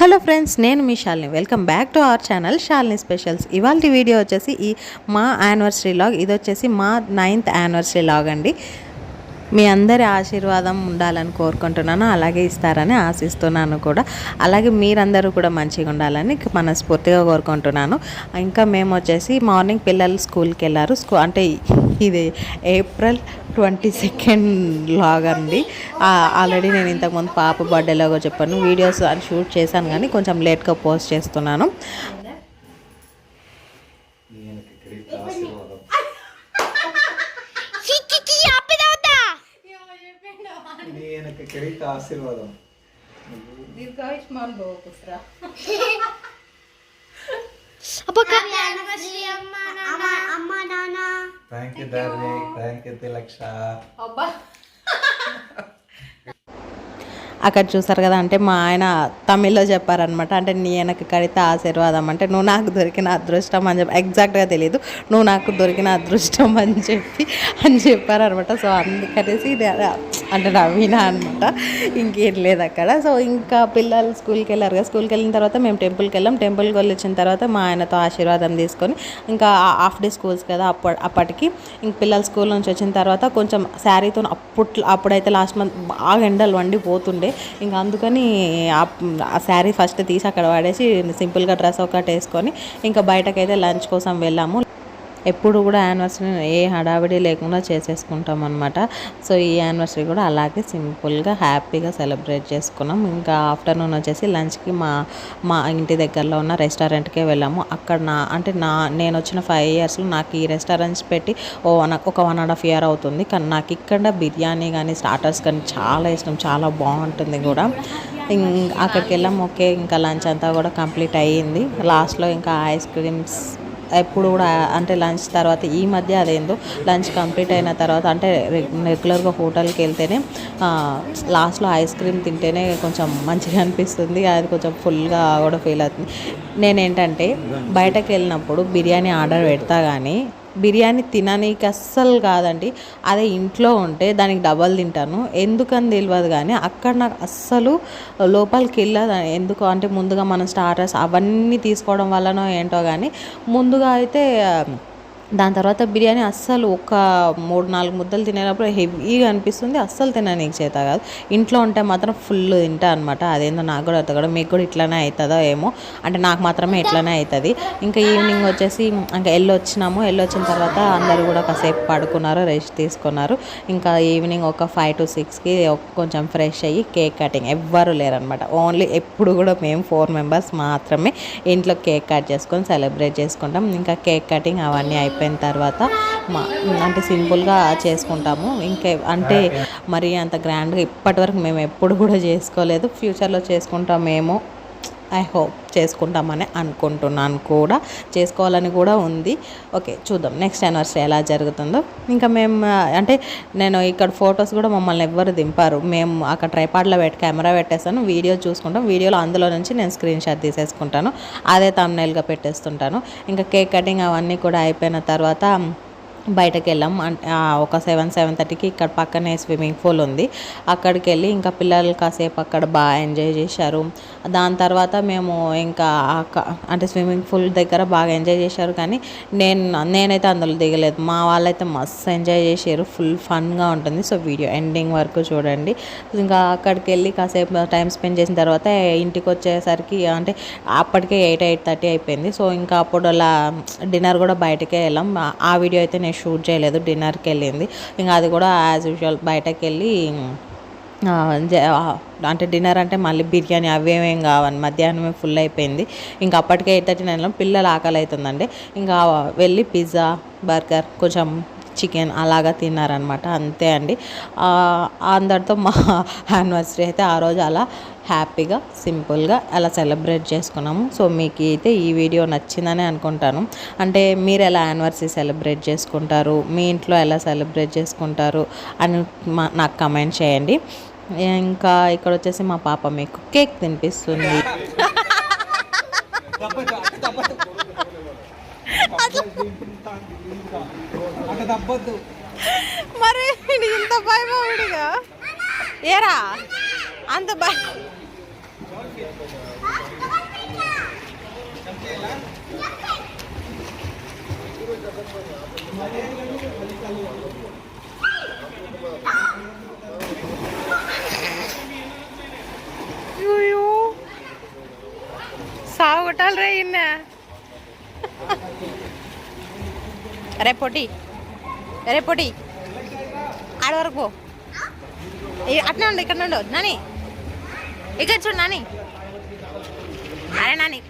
Hello friends, నేను మీ Shalini. Welcome back to our channel Shalini specials. ఇవాళ వీడియో వచ్చేసి మా యానివర్సరీ లాగ్. ఇది వచ్చేసి మా 9th యానివర్సరీ లాగ్ అండి. మీ అందరి ఆశీర్వాదం ఉండాలని కోరుకుంటున్నాను, అలాగే ఇస్తారని ఆశిస్తున్నాను కూడా. అలాగే మీరందరూ కూడా మంచిగా ఉండాలని మనస్ఫూర్తిగా కోరుకుంటున్నాను. ఇంకా మేము వచ్చేసి మార్నింగ్ పిల్లలు స్కూల్కి వెళ్ళారు. అంటే ఇది April 22 లాగ్ అండి. ఆల్రెడీ నేను ఇంతకుముందు పాప బర్త్డేలాగో చెప్పాను, వీడియోస్ అని షూట్ చేశాను కానీ కొంచెం లేట్గా పోస్ట్ చేస్తున్నాను. ఆశీర్వాదం అక్కడ చూసారు కదా, అంటే మా ఆయన తమిళ్లో చెప్పారనమాట. అంటే నీ వెనక కడితే ఆశీర్వాదం అంటే నువ్వు నాకు దొరికిన అదృష్టం అని చెప్పి, ఎగ్జాక్ట్గా తెలియదు, నువ్వు నాకు దొరికిన అదృష్టం అని చెప్పారనమాట. సో అందుకనేసి అంటే నవ్వినా అనమాట, ఇంకేం లేదు అక్కడ. సో ఇంకా పిల్లలు స్కూల్కి వెళ్ళారు కదా, స్కూల్కి వెళ్ళిన తర్వాత మేము టెంపుల్కి వెళ్ళాం. టెంపుల్కి వెళ్ళి వచ్చిన తర్వాత మా ఆయనతో ఆశీర్వాదం తీసుకొని ఇంకా హాఫ్ డే స్కూల్స్ కదా అప్పటికి ఇంక పిల్లలు స్కూల్ నుంచి వచ్చిన తర్వాత కొంచెం శారీతో అప్పుడైతే లాస్ట్ మంత్ బాగా ఎండలు వండిపోతుండే, ఇంకా అందుకని ఆ శారీ ఫస్ట్ తీసి అక్కడ పడేసి సింపుల్గా డ్రెస్ ఒకటి వేసుకొని ఇంకా బయటకైతే లంచ్ కోసం వెళ్ళాము. ఎప్పుడు కూడా యానివర్సరీ ఏ హడావిడి లేకుండా చేసేసుకుంటాం అనమాట. సో ఈ యానివర్సరీ కూడా అలాగే సింపుల్గా హ్యాపీగా సెలబ్రేట్ చేసుకున్నాం. ఇంకా ఆఫ్టర్నూన్ వచ్చేసి లంచ్కి మా ఇంటి దగ్గరలో ఉన్న రెస్టారెంట్కే వెళ్ళాము. అక్కడ నేను వచ్చిన 5 ఇయర్స్లో నాకు ఈ రెస్టారెంట్స్ పెట్టి ఒక 1.5 year అవుతుంది. కానీ నాకు ఇక్కడ బిర్యానీ కానీ స్టార్టర్స్ కానీ చాలా ఇష్టం, చాలా బాగుంటుంది కూడా. అక్కడికి వెళ్ళాము. ఓకే, ఇంకా లంచ్ అంతా కూడా కంప్లీట్ అయ్యింది. లాస్ట్లో ఇంకా ఐస్ క్రీమ్స్ ఎప్పుడు కూడా అంటే లంచ్ తర్వాత ఈ మధ్య అదేందో లంచ్ కంప్లీట్ అయిన తర్వాత అంటే రెగ్యులర్గా హోటల్కి వెళ్తేనే లాస్ట్లో ఐస్ క్రీమ్ తింటేనే కొంచెం మంచిగా అనిపిస్తుంది, అది కొంచెం ఫుల్గా కూడా ఫీల్ అవుతుంది. నేనేంటంటే బయటకు వెళ్ళినప్పుడు బిర్యానీ ఆర్డర్ పెడతా కానీ బిర్యానీ తిననీకి అస్సలు కాదండి. అదే ఇంట్లో ఉంటే దానికి డబల్ తింటాను, ఎందుకని తెలియదు కానీ అక్కడ నాకు అస్సలు లోపలికి వెళ్ళదు. ఎందుకు అంటే ముందుగా మనం స్టార్టర్స్ అవన్నీ తీసుకోవడం వల్లనో ఏంటో కానీ ముందుగా అయితే దాని తర్వాత బిర్యానీ అస్సలు ఒక 3-4 ముద్దలు తినేటప్పుడు హెవీగా అనిపిస్తుంది, అస్సలు తిననీకి చేత కాదు. ఇంట్లో ఉంటే మాత్రం ఫుల్ తింటా అనమాట. అదేందో నాకు కూడా అర్థం, మీకు కూడా ఇట్లానే అవుతుందో ఏమో, అంటే నాకు మాత్రమే ఇట్లానే అవుతుంది. ఇంకా ఈవినింగ్ వచ్చేసి ఇంకా వెళ్ళొచ్చిన తర్వాత అందరూ కూడా కాసేపు పడుకున్నారు, రెస్ట్ తీసుకున్నారు. ఇంకా ఈవినింగ్ ఒక 5 to 6కి కొంచెం ఫ్రెష్ అయ్యి కేక్ కటింగ్. ఎవ్వరు లేరనమాట, ఓన్లీ ఎప్పుడు కూడా మేము 4 members మాత్రమే ఇంట్లో కేక్ కట్ చేసుకొని సెలబ్రేట్ చేసుకుంటాం. ఇంకా కేక్ కటింగ్ అవన్నీ అయిపోయిన తర్వాత అంటే సింపుల్గా చేసుకుంటాము. అంటే మరి అంత గ్రాండ్గా ఇప్పటివరకు మేము ఎప్పుడు కూడా చేసుకోలేదు, ఫ్యూచర్లో చేసుకుంటామేమో, ఐ హోప్ చేసుకుంటామని అనుకుంటున్నాను, కూడా చేసుకోవాలని కూడా ఉంది. ఓకే, చూద్దాం నెక్స్ట్ యానివర్సరీ ఎలా జరుగుతుందో. ఇంకా మేము అంటే నేను ఇక్కడ ఫొటోస్ కూడా మమ్మల్ని ఎవ్వరు దింపారు, మేము అక్కడ ట్రైపాడ్లో కెమెరా పెట్టేస్తాను, వీడియో చూసుకుంటాం, వీడియోలో అందులో నుంచి నేను స్క్రీన్ షాట్ తీసేసుకుంటాను, అదే థంబ్నెయిల్గా పెట్టేస్తుంటాను. ఇంకా కేక్ కటింగ్ అవన్నీ కూడా అయిపోయిన తర్వాత బయటకు వెళ్ళాం. ఒక 7-7:30కి ఇక్కడ పక్కనే స్విమ్మింగ్ పూల్ ఉంది, అక్కడికి వెళ్ళి ఇంకా పిల్లలు కాసేపు అక్కడ బాగా ఎంజాయ్ చేశారు. దాని తర్వాత మేము ఇంకా అంటే స్విమ్మింగ్ పూల్ దగ్గర బాగా ఎంజాయ్ చేశారు, కానీ నేనైతే అందులో దిగలేదు. మా వాళ్ళైతే మస్తు ఎంజాయ్ చేశారు, ఫుల్ ఫన్గా ఉంటుంది. సో వీడియో ఎండింగ్ వరకు చూడండి. ఇంకా అక్కడికి వెళ్ళి కాసేపు టైం స్పెండ్ చేసిన తర్వాత ఇంటికి వచ్చేసరికి అంటే అప్పటికే 8-8:30 అయిపోయింది. సో ఇంకా అప్పుడు అలా డిన్నర్ కూడా బయటకే వెళ్ళాం. ఆ వీడియో అయితే షూట్ చేయలేదు, డిన్నర్కి వెళ్ళింది. ఇంకా అది కూడా యాజ్ యూజువల్ బయటకు వెళ్ళి అంటే డిన్నర్ అంటే మళ్ళీ బిర్యానీ అవేమేం కావాలి, మధ్యాహ్నమే ఫుల్ అయిపోయింది. ఇంకా అప్పటికే 8:39లో పిల్లలు ఆకలి అవుతుందండి. ఇంకా వెళ్ళి పిజ్జా, బర్గర్, కొంచెం చికెన్ అలాగా తిన్నారనమాట, అంతే అండి. అందరితో మా యానివర్సరీ అయితే ఆ రోజు అలా హ్యాపీగా సింపుల్గా అలా సెలబ్రేట్ చేసుకున్నాము. సో మీకు అయితే ఈ వీడియో నచ్చిందని అనుకుంటాను. అంటే మీరు ఎలా యానివర్సరీ సెలబ్రేట్ చేసుకుంటారు, మీ ఇంట్లో ఎలా సెలబ్రేట్ చేసుకుంటారు అని నాకు కమెంట్ చేయండి. ఇంకా ఇక్కడ వచ్చేసి మా పాప మీకు కేక్ తినిపిస్తుంది. మరి ఇంత భయమా ఏరా, అంత భయం సాగు కొట్టాలి రే ఇన్న రేపొటి ఆడ వరకు పో అట్నే ఉండు ఇక్కడ నుండు నాని ఇక్కడ చూడు నాని అరే నాని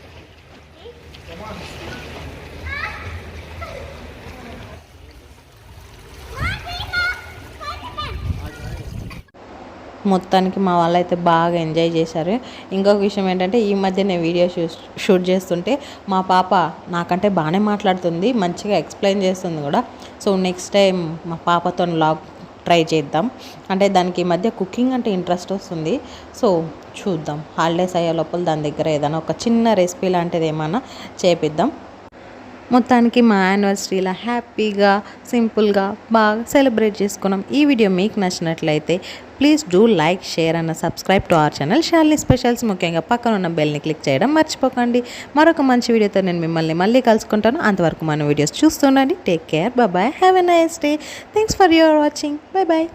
మొత్తానికి మా వాళ్ళు అయితే బాగా ఎంజాయ్ చేశారు. ఇంకొక విషయం ఏంటంటే ఈ మధ్య నేను వీడియో షూట్ చేస్తుంటే మా పాప నాకంటే బాగానే మాట్లాడుతుంది, మంచిగా ఎక్స్ప్లెయిన్ చేస్తుంది కూడా. సో నెక్స్ట్ టైం మా పాపతో వ్లాగ్ ట్రై చేద్దాం. అంటే దానికి ఈ మధ్య కుకింగ్ అంటే ఇంట్రెస్ట్ వస్తుంది. సో చూద్దాం, హాలిడేస్ అయ్యే లోపల దాని దగ్గర ఏదైనా ఒక చిన్న రెసిపీ లాంటిది ఏమైనా చేపిద్దాం. మొత్తానికి మా యానివర్సరీలా హ్యాపీగా సింపుల్గా బాగా సెలబ్రేట్ చేసుకున్నాం. ఈ వీడియో మీకు నచ్చినట్లయితే please do like, share and subscribe to our channel Shalini specials. ముఖ్యంగా పక్కన ఉన్న బెల్ని క్లిక్ చేయడం మర్చిపోకండి. మరొక మంచి వీడియోతో నేను మిమ్మల్ని మళ్ళీ కలుసుకుంటాను. అంతవరకు మన వీడియోస్ చూస్తుండండి. Take care, bye, have a nice day. Thanks for your watching. Bye.